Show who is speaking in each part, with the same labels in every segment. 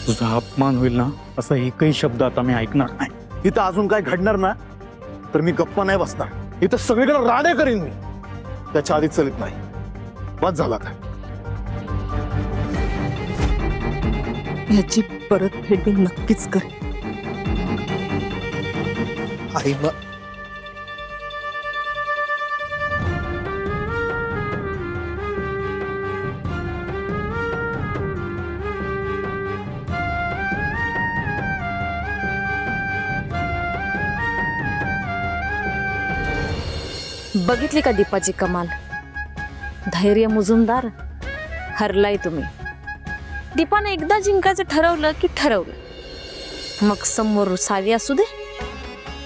Speaker 1: तुझा अपमान होईल ना असा एकही शब्द आता मी ऐकणार नाही।
Speaker 2: इथं अजून काय घडणार ना तर मी गप्पा नाही बसणार, इथं सगळीकडे राडे करीन मी, त्याच्या आधी चलित नाही। बस झाला का?
Speaker 3: याची परतफेड मी नक्कीच करेन।
Speaker 2: आई
Speaker 4: बघितली का दीपाची कमाल? धैर्य मुजुमदार, हरलाय तुम्ही। दीपाने एकदा जिंकायचं ठरवलं की ठरवलं, मग समोर सावी असू दे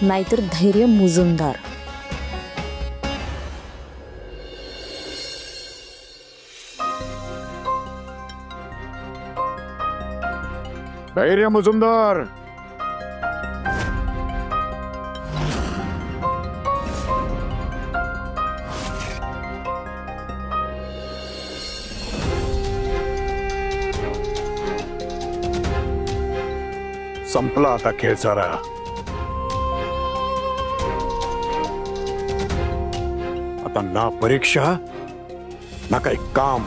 Speaker 4: नाहीतर धैर्य मुजुमदार।
Speaker 5: धैर्य मुजुमदार, संपला आता खेळ सारा। आता ना परीक्षा ना काही काम।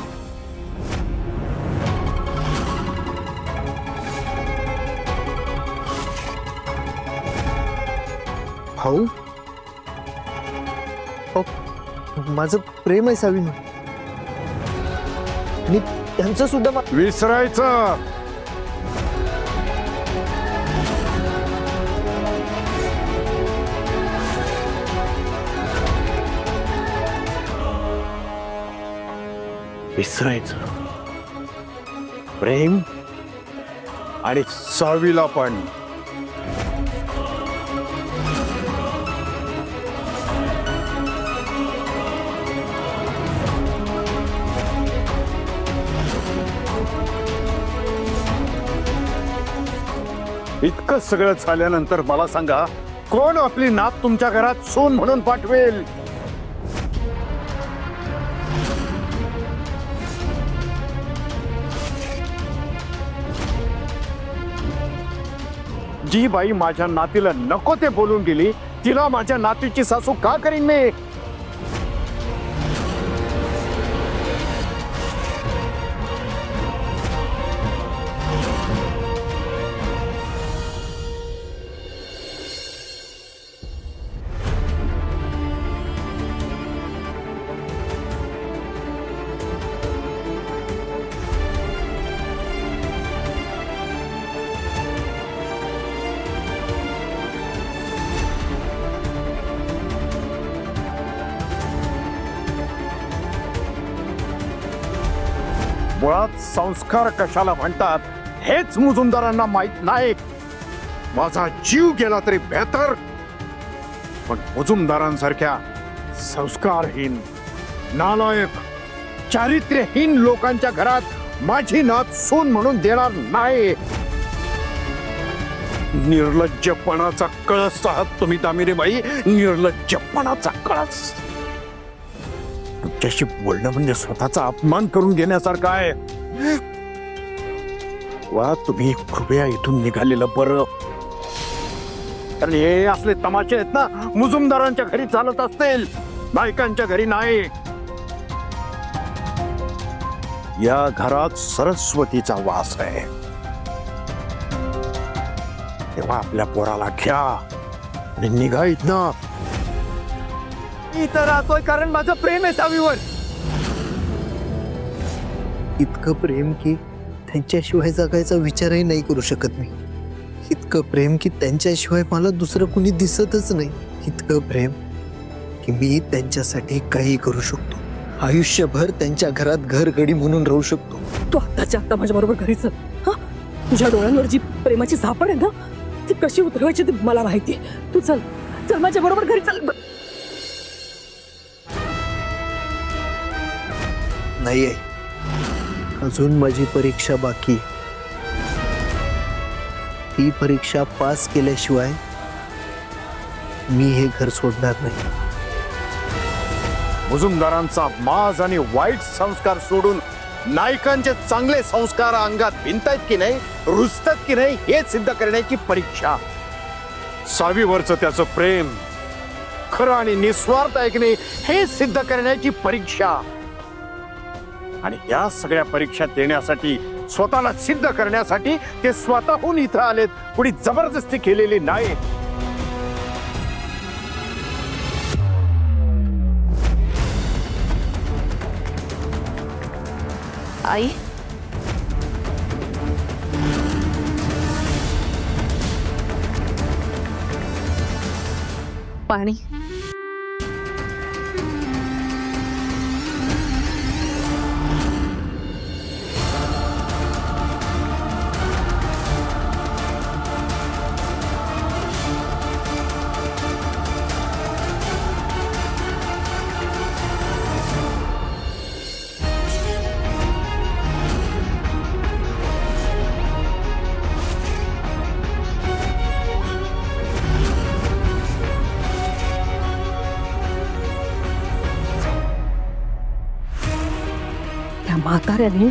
Speaker 2: भाऊ, माझं प्रेम आहे सावीन, मी त्यांचं सुद्धा
Speaker 5: विसरायचं।
Speaker 2: विसरायचं प्रेम
Speaker 5: आणि सावीला पण।
Speaker 2: इतकं सगळं झाल्यानंतर मला सांगा, कोण आपली नात तुमच्या घरात सून म्हणून पाठवेल? जी बाई माझ्या नातीला नको ते बोलून गेली, तिला माझ्या नातीची सासू का करीन मी? मुळात संस्कार कशाला म्हणतात हेच मुजुमदारांना माहित नाही। माझा जीव गेला तरी बेहतर, पण मुजुमदारांसारख्या संस्कारहीन, नालायक, चारित्र्यहीन लोकांच्या घरात माझी नात सून म्हणून देणार नाही। निर्लज्जपणाचा कळस आहात तुम्ही तामिरेबाई, निर्लज्जपणाचा कळस। तुमच्याशी बोलणं म्हणजे स्वतःचा अपमान करून घेण्यासारखं आहे। वा तुम्ही कृपया इथून निघालेलं बरं, कारण हे असले तमाशे आहेत ना मुजुमदारांच्या घरी चालत असतील, बायकांच्या घरी नाही। या घरात सरस्वतीचा वास आहे, तेव्हा आपल्या पोराला घ्या आणि निघा इथनं। इथं राहतोय कारण माझं प्रेम आहे सावीवर,
Speaker 6: इतकं प्रेम की त्यांच्याशिवाय जगायचा विचारही नाही करू शकत मी, इतकं प्रेम की त्यांच्याशिवाय मला दुसरं कुणी दिसतच नाही, इतकं प्रेम की मी त्यांच्यासाठी काही करू शकतो, आयुष्यभर त्यांच्या घरात घरगडी म्हणून राहू शकतो।
Speaker 3: तू आत्ताच्या आत्ता माझ्या बरोबर घरी चल। हा, तुझ्या डोळ्यांवर जी प्रेमाची झापड आहे ना ती कशी उतरवायची ते मला माहिती। तू चल चल माझ्या बरोबर घरी चल।
Speaker 6: नाही आहे, अजून माझी परीक्षा बाकी, ही परीक्षा पास केल्याशिवाय मी हे घर सोडणार नाही।
Speaker 2: मुजुमदारांचा माज आणि वाईट संस्कार सोडून नायकांचे चांगले संस्कार अंगात भिनतायत की नाही, रुजतात की नाही, हे सिद्ध करण्याची परीक्षा. सावीवरचं त्याचं प्रेम खरं आणि निस्वार्थ आहे की नाही, हे सिद्ध करण्याची परीक्षा. आणि या सगळ्या परीक्षा देण्यासाठी, स्वतःला सिद्ध करण्यासाठी ते स्वतःहून इथं आलेत, कुणी जबरदस्ती केलेली नाही.
Speaker 4: आई, पाणी.
Speaker 3: त्या म्हाताऱ्याने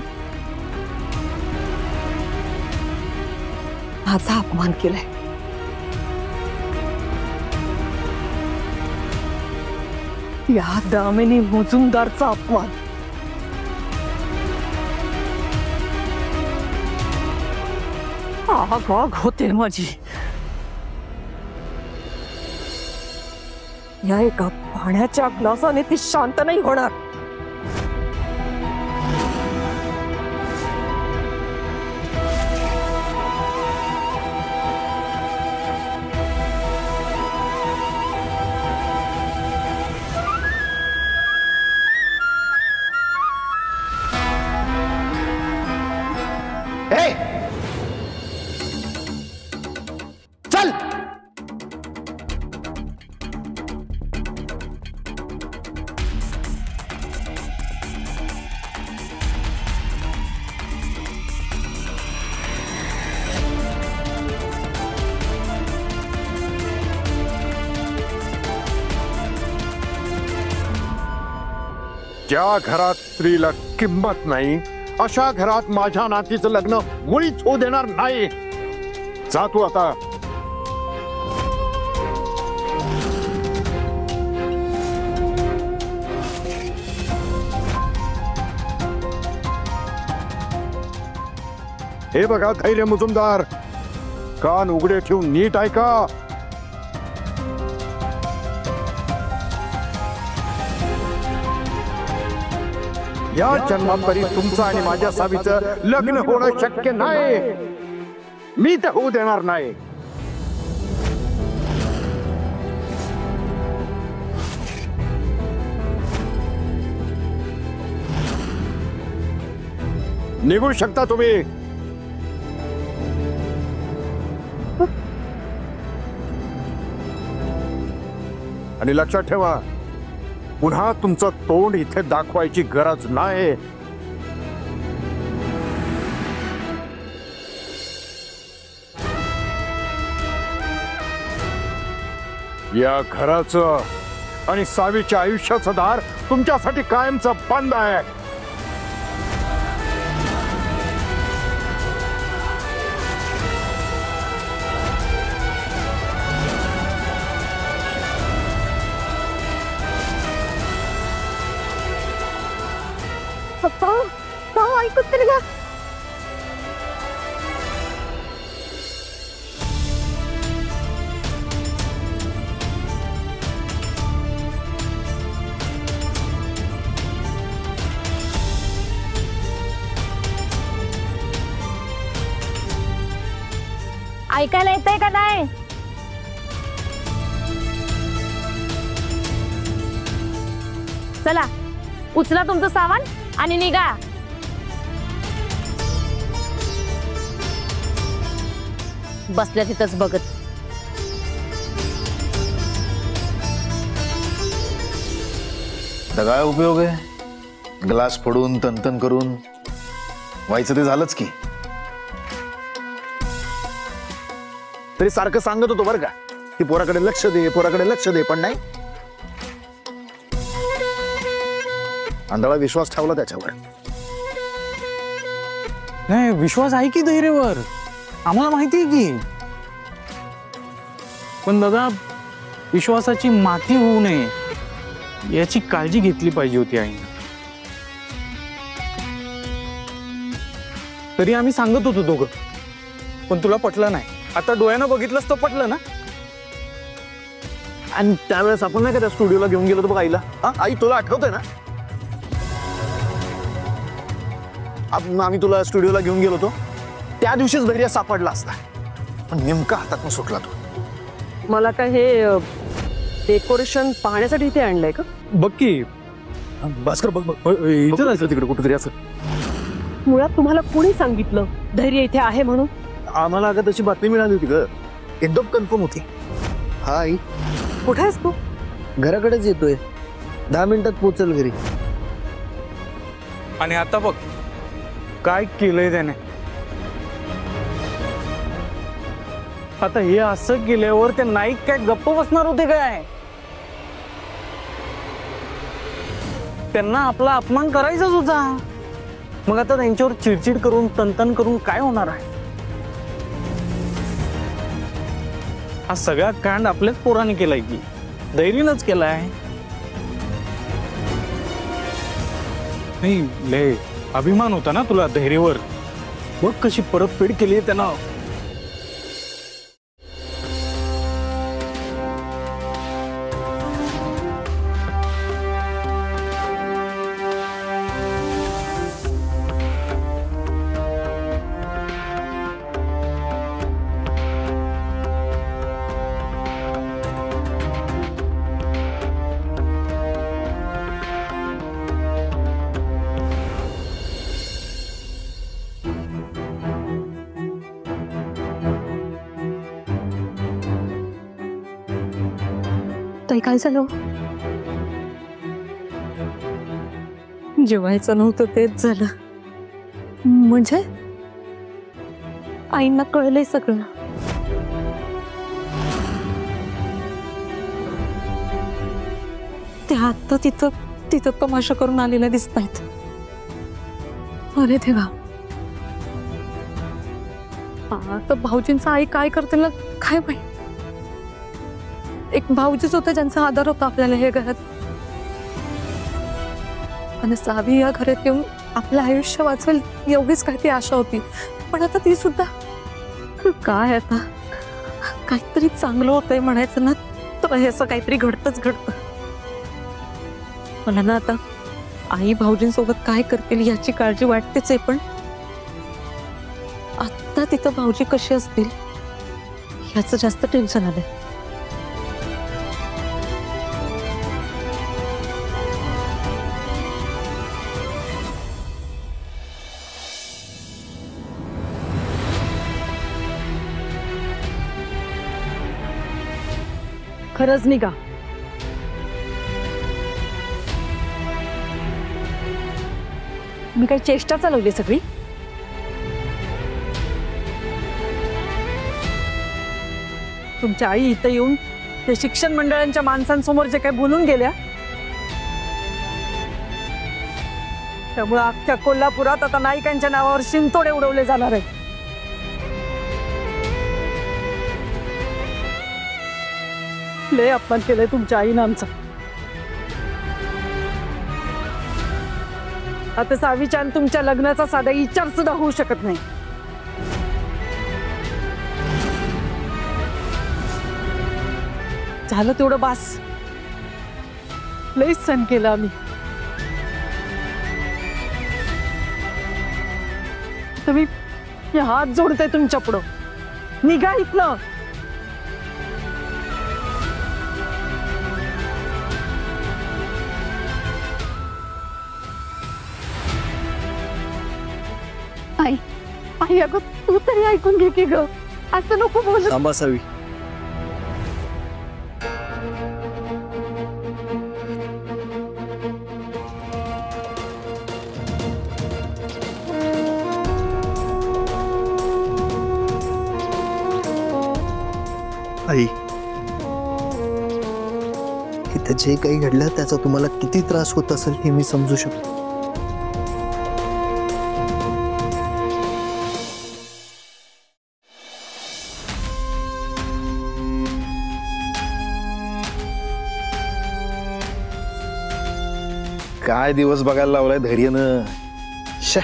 Speaker 3: माझा अपमान केलाय. या दामिनी मुजुमदारचा अपमान. आग आग होते माझी. या एका पाण्याच्या ग्लासाने ती शांत नाही होणार.
Speaker 2: चल. ज्या घरात स्त्रीला किंमत नाही, अशा घरात माझ्या नातीचं लग्न मुळीच होऊ देणार नाही. जा तू आता. हे बघा धैर्य मुजुमदार, कान उघडे ठेवून नीट ऐका. या जन्मात तरी तुमचं आणि माझ्या सावीचं लग्न होणं शक्य नाही. मी तर होऊ देणार नाही. निघू शकता तुम्ही. आणि लक्षात ठेवा, पुन्हा तुमचं तोंड इथे दाखवायची गरज नाही. या घराचं आणि सावीच्या आयुष्याचं दार तुमच्यासाठी कायमचं बंद आहे.
Speaker 3: ऐकत तरी का?
Speaker 4: ऐकायला येतंय का नाही? चला, उचला तुमचं सामान आणि निघा. बसल्या तिथंच बघत.
Speaker 7: तर काय उपयोग आहे? ग्लास फोडून तनतन करून व्हायचं ते झालंच की.
Speaker 2: तरी सारखं सांगत होतो बरं का, की पोराकडे लक्ष दे, पोराकडे लक्ष दे, पण नाही. आंधळा विश्वास ठेवला त्याच्यावर.
Speaker 1: नाही, विश्वास आहे की धैर्यवर, आम्हाला माहिती आहे की. पण दादा, विश्वासाची माती होऊ नये याची काळजी घेतली पाहिजे होती आईने. तरी आम्ही सांगत होतो दोघं, पण तुला पटलं नाही. आता डोळ्यानं बघितलंस तर पटलं ना.
Speaker 6: आणि त्यावेळेस आपण नाही का त्या स्टुडिओला घेऊन गेलो बघ आईला. हा आई, तुला आठवतंय ना आम्ही तुला स्टुडिओला घेऊन गेलो होतो. त्या दिवशीच धैर्य सापडला असता, पण नेमका हातात सुटला तो.
Speaker 3: मला काय हे डेकोरेशन पाहण्यासाठी इथे आणलंय का?
Speaker 1: बघ की,
Speaker 6: भास्कर बघ बघ
Speaker 1: इथं
Speaker 6: असं तिकडे कुठेतरी असं.
Speaker 3: मुळात तुम्हाला कोणी सांगितलं धैर्य इथे आहे म्हणून?
Speaker 6: आम्हाला अगं तशी बातमी मिळाली होती ग, एकदम कन्फर्म होती. हा आई,
Speaker 3: कुठे आहेस तू?
Speaker 6: घराकडेच येतोय, 10 मिनिटात पोहोचल घरी.
Speaker 1: आणि आता बघ काय केलंय त्याने. आता हे असं केल्यावर ते नाईक काय गप्प बसणार होते काय? त्यांना आपला अपमान करायचाच होता. मग आता त्यांच्यावर चिडचिड करून तनतन करून काय होणार आहे? हा सगळा कांड आपल्याच पोराने केलाय की धैर्यनंच केलाय. नाही, लय अभिमान होता ना तुला धैर्यवर. बघ कशी परतफेड केली आहे त्यांना.
Speaker 3: ताई, काय झालं? जेवायचं नव्हतं तेच झालं. म्हणजे आईंना कळलंय सगळं. ते आता तिथं तमाशा करून आलेल्या दिसत आहेत. अरे देवा, आता भाऊजींचा आई काय करतील ना काय माहिती. एक भाऊजीच होता ज्यांचा आधार होता आपल्याला हे घरात, आणि सावी या घरात येऊन आपलं आयुष्य वाचवेल एवढीच काही ती आशा होती. पण आता ती सुद्धा काय, आता काहीतरी चांगलं होतंय म्हणायचं ना तर हे असं काहीतरी घडतंच घडतं. मला ना आता आई भाऊजींसोबत काय करतील याची काळजी वाटतेच आहे. पण आता तिथं भाऊजी कसे असतील याचं जास्त टेन्शन आलंय. खरंच निघा. मी काही चेष्टा चालवली सगळी? तुमच्या आई इथं येऊन ते शिक्षण मंडळांच्या माणसांसमोर जे काही बोलून गेल्या, त्यामुळे अख्ख्या कोल्हापुरात आता नाईकांच्या नावावर शिंतोडे उडवले जाणार आहेत. लय अपमान केलंय तुमच्या आईनं आमचा. आता सावीच्या आणि तुमच्या लग्नाचा साधा विचार सुद्धा होऊ शकत नाही. झालं तेवढं बास. लयच सण केलं आम्ही. तुम्ही हात जोडताय तुमच्या पुढं. निघा इथलं. आई, आई अगं तू तरी ऐकून घे की ग. असं नको बोल.
Speaker 6: थांबा सावी. आई, इथं जे काही घडलं त्याचा तुम्हाला किती त्रास होत असेल हे मी समजू शकतो.
Speaker 7: काय दिवस बघायला लावलाय धैर्यनं. शे.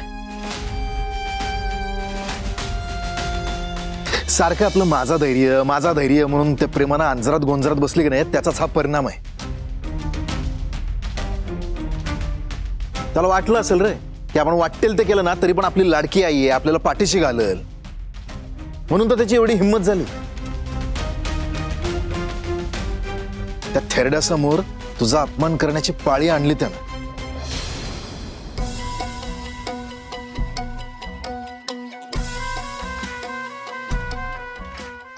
Speaker 7: सारखं आपलं माझा धैर्य म्हणून त्या प्रेमानं अंजरात गोंजरात बसली की नाही, त्याचाच हा परिणाम आहे. त्याला वाटलं असेल रे की आपण वाटेल ते केलं ना तरी पण आपली लाडकी आई आहे, आपल्याला पाठीशी घालेल, म्हणून तर त्याची एवढी हिंमत झाली. त्या थेरड्यासमोर तुझा अपमान करण्याची पाळी आणली त्यानं.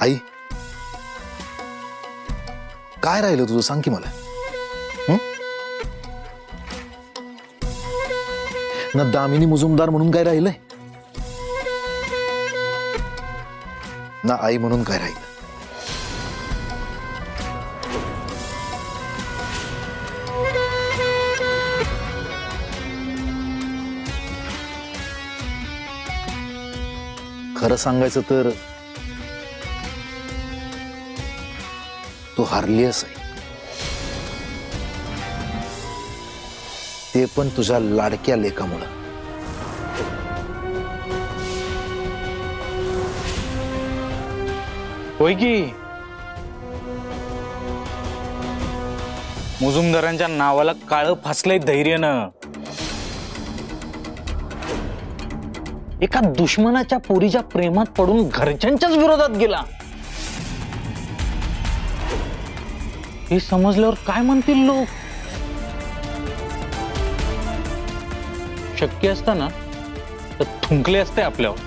Speaker 7: आई, काय राहिलं तुझं सांग की मला. ना दामिनी मुजुमदार म्हणून काय राहिलंय, ना आई म्हणून काय राहिलं. खरं सांगायचं तर तू हारलीस आहे, ते पण तुझ्या लाडक्या लेकामुळं.
Speaker 1: होय की मुजुमदारांच्या नावाला काळं फासलंय धैर्यनं. एका दुश्मनाच्या पोरीच्या प्रेमात पडून घरच्यांच्याच विरोधात गेला. हे समजल्यावर काय म्हणतील लोक. शक्य असताना तर थुंकले असते आपल्यावर.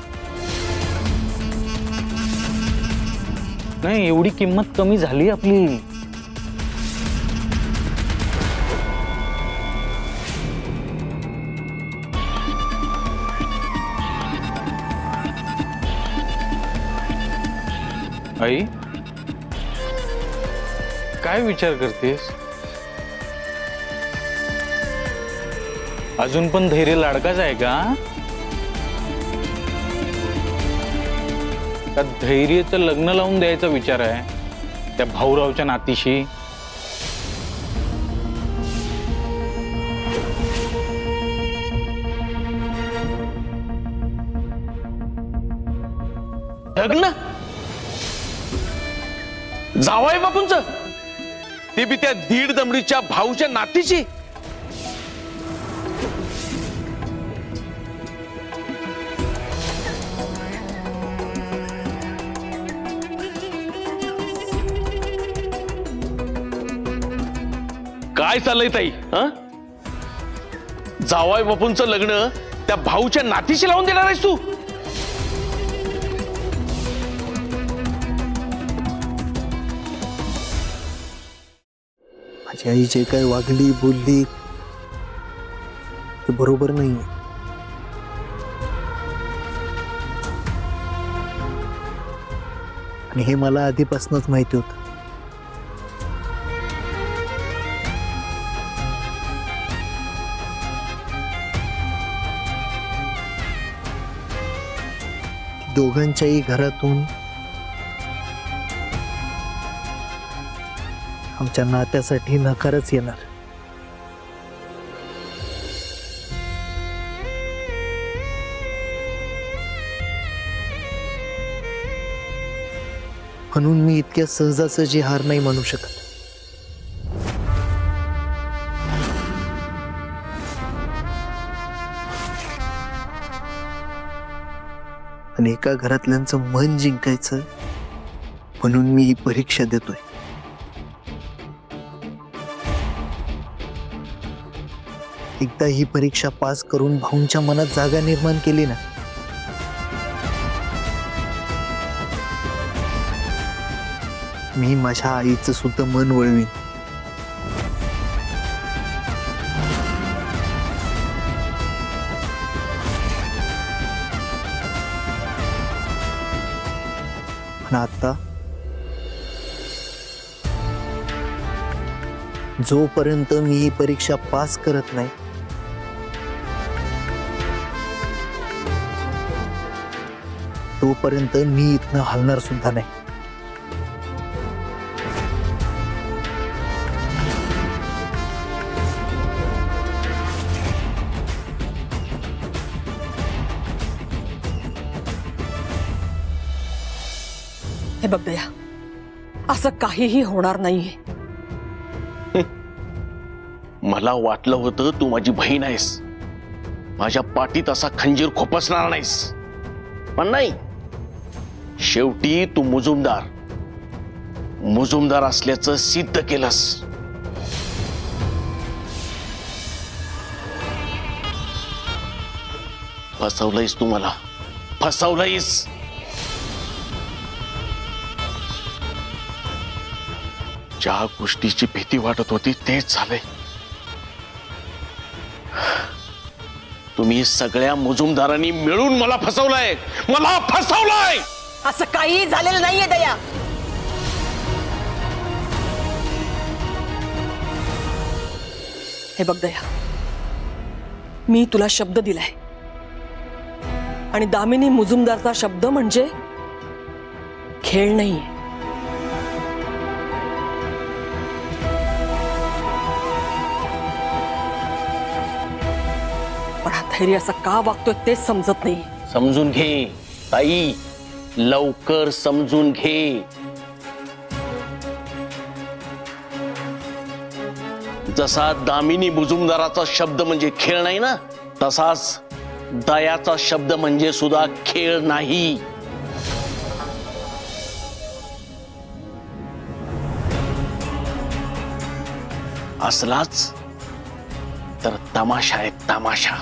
Speaker 1: नाही, एवढी किंमत कमी झाली आपली. आई, काय विचार करतेस? अजून पण धैर्य लाडकाच आहे का? का धैर्यचं लग्न लावून द्यायचा विचार आहे त्या भाऊरावच्या नातीशी?
Speaker 8: लग्न जावाय बापूंच, ते बी त्या दीड दमडीच्या भाऊच्या नातीची? काय चाललंय ताई? जावाय बापूंचं लग्न त्या भाऊच्या नातीशी लावून देणार आहेस तू?
Speaker 6: माझी आई जे काय वागली बोलली ते बरोबर नाही. आणि हे मला आधीपासूनच माहिती होतं. दोघांच्याही घरातून आमच्या नात्यासाठी नकारच येणार. म्हणून मी इतक्या सहजासहजी हार नाही मानू शकत. आणि एका घरातल्यांचं मन जिंकायचं म्हणून मी ही परीक्षा देतोय. एकदा ही परीक्षा पास करून भाऊंच्या मनात जागा निर्माण केली ना, मी माझ्या आईचं सुद्धा मन वळवीन. पण आता जोपर्यंत मी ही परीक्षा पास करत नाही, तोपर्यंत मी इथनं हलणार सुद्धा नाही.
Speaker 3: हे बघ दया, असं काहीही होणार नाहीये.
Speaker 8: मला वाटलं होतं तू माझी बहीण आहेस, माझ्या पाठीत असा खंजीर खोपसणार नाहीस, पण नाही. शेवटी तू मुजुमदार असल्याचं सिद्ध केलंस. फसवलंयस तू मला, फसवलंयस. ज्या गोष्टीची भीती वाटत होती तेच झालंय. तुम्ही सगळ्या मुजुमदारांनी मिळून मला फसवलंय, मला फसवलंय.
Speaker 3: असं काहीही झालेलं नाहीये दया. हे बघ दया, मी तुला शब्द दिलाय आणि दामिनी मुजुमदारचा शब्द म्हणजे खेळ नाहीये. पण हा धैर्य असं का वागतोय तेच समजत नाही.
Speaker 8: समजून घे ताई, लवकर समजून घे. जसा दामिनी मुजुमदाराचा शब्द म्हणजे खेळ नाही ना, तसाच दयाचा शब्द म्हणजे सुद्धा खेळ नाही. असलाच तर तमाशा आहे, तमाशा.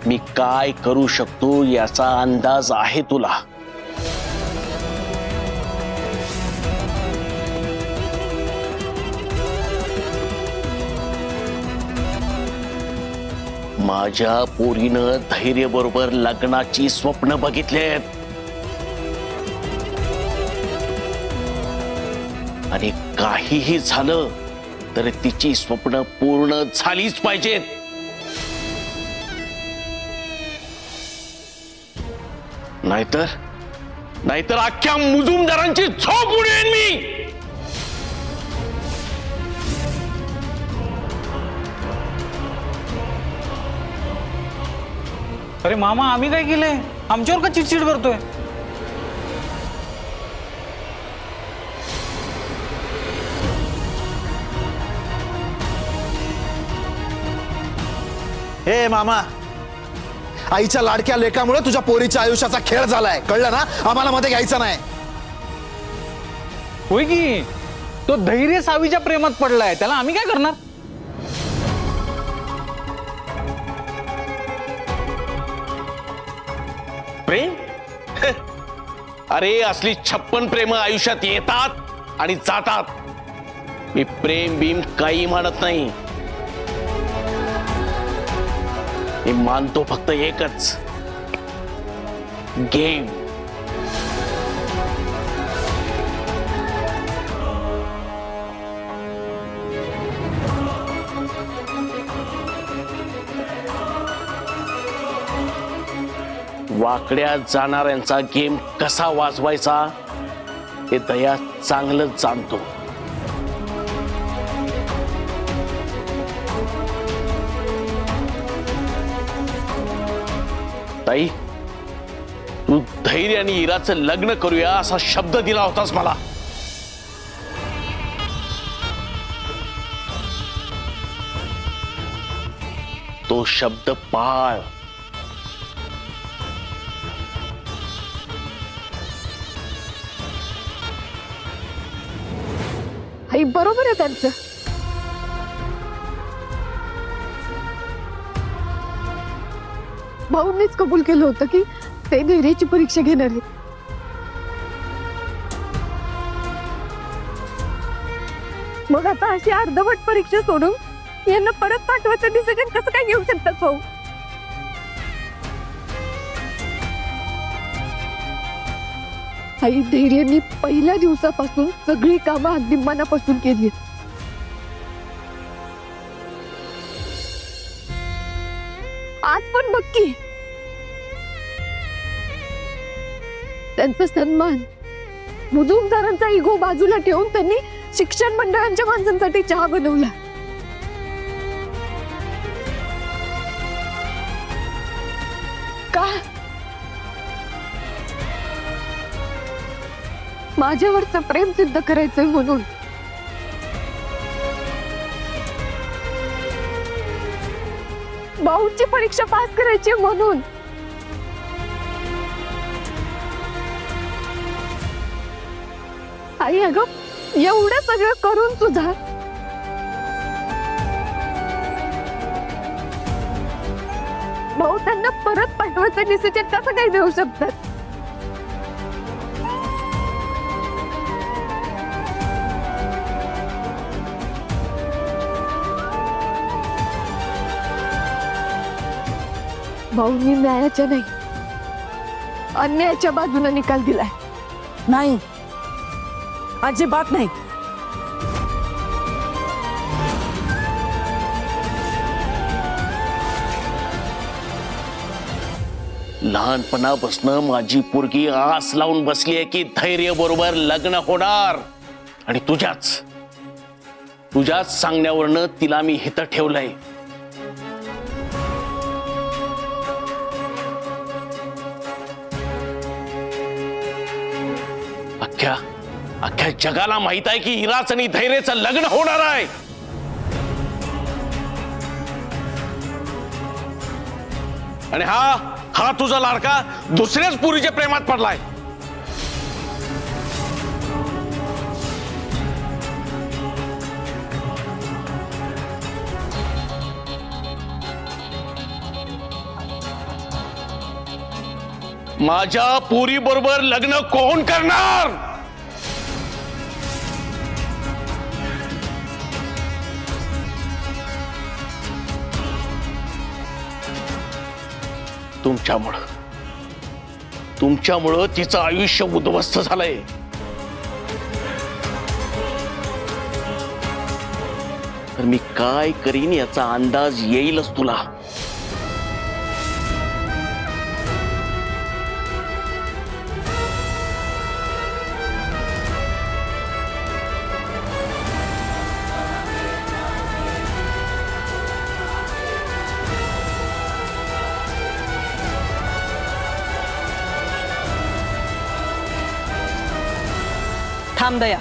Speaker 8: मी काय करू शकतो याचा अंदाज आहे तुला. माझ्या पोरीनं धैर्य बरोबर लग्नाची स्वप्न बघितलेत आणि काहीही झालं तर तिची स्वप्न पूर्ण झालीच पाहिजेत. नाहीतर अख्ख्या मुजुमदारांची झोप उडवेन मी.
Speaker 1: अरे मामा, आम्ही काय केलंय? आमच्यावर का चिडचिड करतोय?
Speaker 7: हे मामा, आईच्या लाडक्या लेकामुळे तुझ्या पोरीच्या आयुष्याचा खेळ झालाय, कळलं ना? आम्हाला मध्ये घ्यायचं नाही.
Speaker 1: होय की, तो धैर्य सावीच्या प्रेमात पडलाय, त्याला आम्ही काय करणार?
Speaker 8: प्रेम? अरे असली 56 प्रेम आयुष्यात येतात आणि जातात. मी प्रेम बीम काही म्हणत नाही. मी मानतो फक्त एकच, गेम. वाकड्या जाणाऱ्यांचा गेम कसा वाजवायचा हे दया चांगलंच जाणतो. ताई, तू धैर्य आणि इराचं लग्न करूया असा शब्द दिला होतास मला. तो शब्द पाळ.
Speaker 3: आई बरोबर आहे त्यांचं. भाऊंनीच कबूल केलं होतं की ते धैर्याची परीक्षा घेणार आहेत. मग आता अशी अर्धवट परीक्षा सोडून यांना परत पाठवायचं डिसिजन कसं काय घेऊ शकतात भाऊ? आई धैर्यानी पहिल्या दिवसापासून सगळी कामं अगदी मनापासून केली. आज पण बघ की त्यांचा सन्मान, मुजुमदारांचा इगो बाजूला ठेवून त्यांनी शिक्षण मंडळांच्या माणसांसाठी चहा बनवला. का? माझ्यावरचं प्रेम सिद्ध करायचंय म्हणून. भाऊची परीक्षा पास करायची म्हणून. आई अगं एवढं सगळं करून सुद्धा भाऊ त्यांना परत पाठवायचं डिसिजन कसं काय देऊ शकतात? भाऊनी न्यायाच्या नाही अन्यायाच्या बाजूने निकाल दिलाय.
Speaker 9: नाही, अजिबात नाही.
Speaker 8: लहानपणापासून माझी पोरगी आस लावून बसली आहे की धैर्य बरोबर लग्न होणार, आणि तुझ्याच सांगण्यावरनं तिला मी हित ठेवलंय. अख्ख्या जगाला माहित आहे की हिराच आणि धैर्याचं लग्न होणार आहे. आणि हा तुझा लाडका दुसऱ्याच पुरीच्या प्रेमात पडलाय. माझ्या पुरी बरोबर लग्न कोण करणार? तुमच्यामुळं तिचं आयुष्य उद्ध्वस्त झालंय. तर मी काय करीन याचा अंदाज येईलच तुला.
Speaker 9: थांब दया.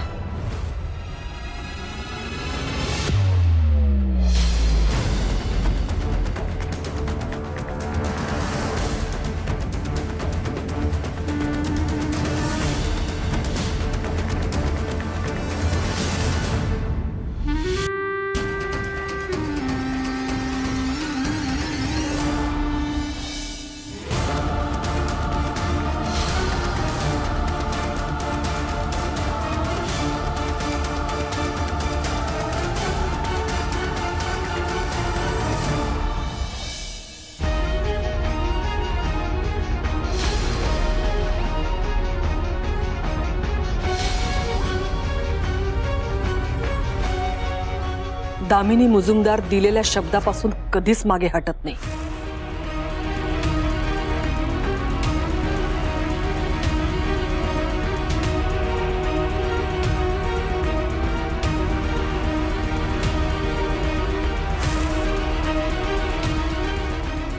Speaker 9: दामिनी मुजुमदार दिलेल्या शब्दापासून कधीच मागे हटत नाही.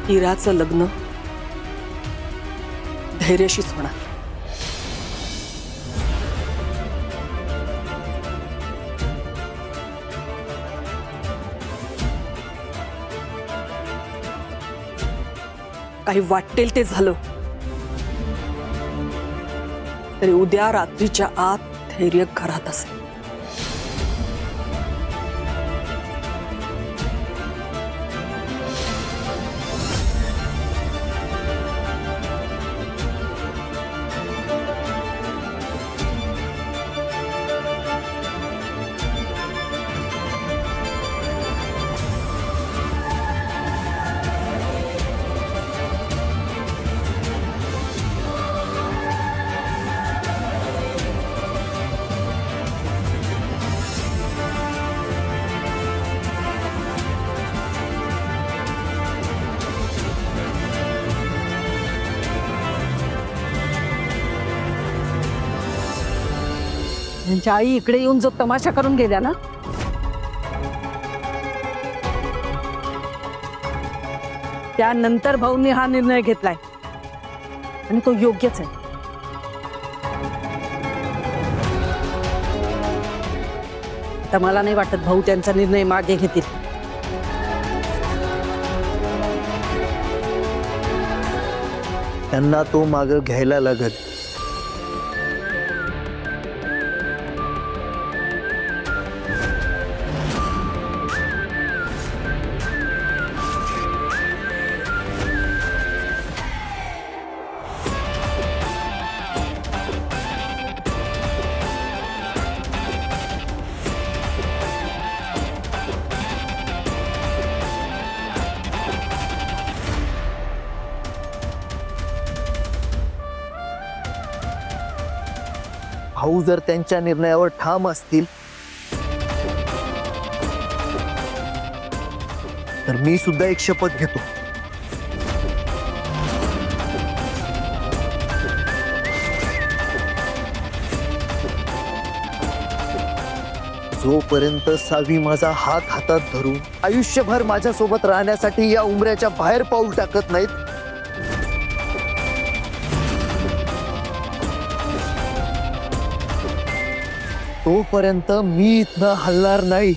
Speaker 9: हिराचं लग्न धैर्यशीच होणार. काही वाटेल ते झालं तरी उद्या रात्रीच्या आत धैर्य घरात असेल. त्यांच्या आई इकडे येऊन जो तमाशा करून गेल्या ना, त्यानंतर भाऊंनी हा निर्णय घेतलाय आणि तो योग्यच आहे. आता मला नाही वाटत भाऊ त्यांचा निर्णय मागे घेतील.
Speaker 6: त्यांना तो मागं घ्यायला लागल. भाऊ जर त्यांच्या निर्णयावर ठाम असतील तर मी सुद्धा एक शपथ घेतो. जोपर्यंत सावी माझा हात हातात धरून आयुष्यभर माझ्यासोबत राहण्यासाठी या उंबऱ्याच्या बाहेर पाऊल टाकत नाहीत, तोपर्यंत मी इथनं हलणार नाही.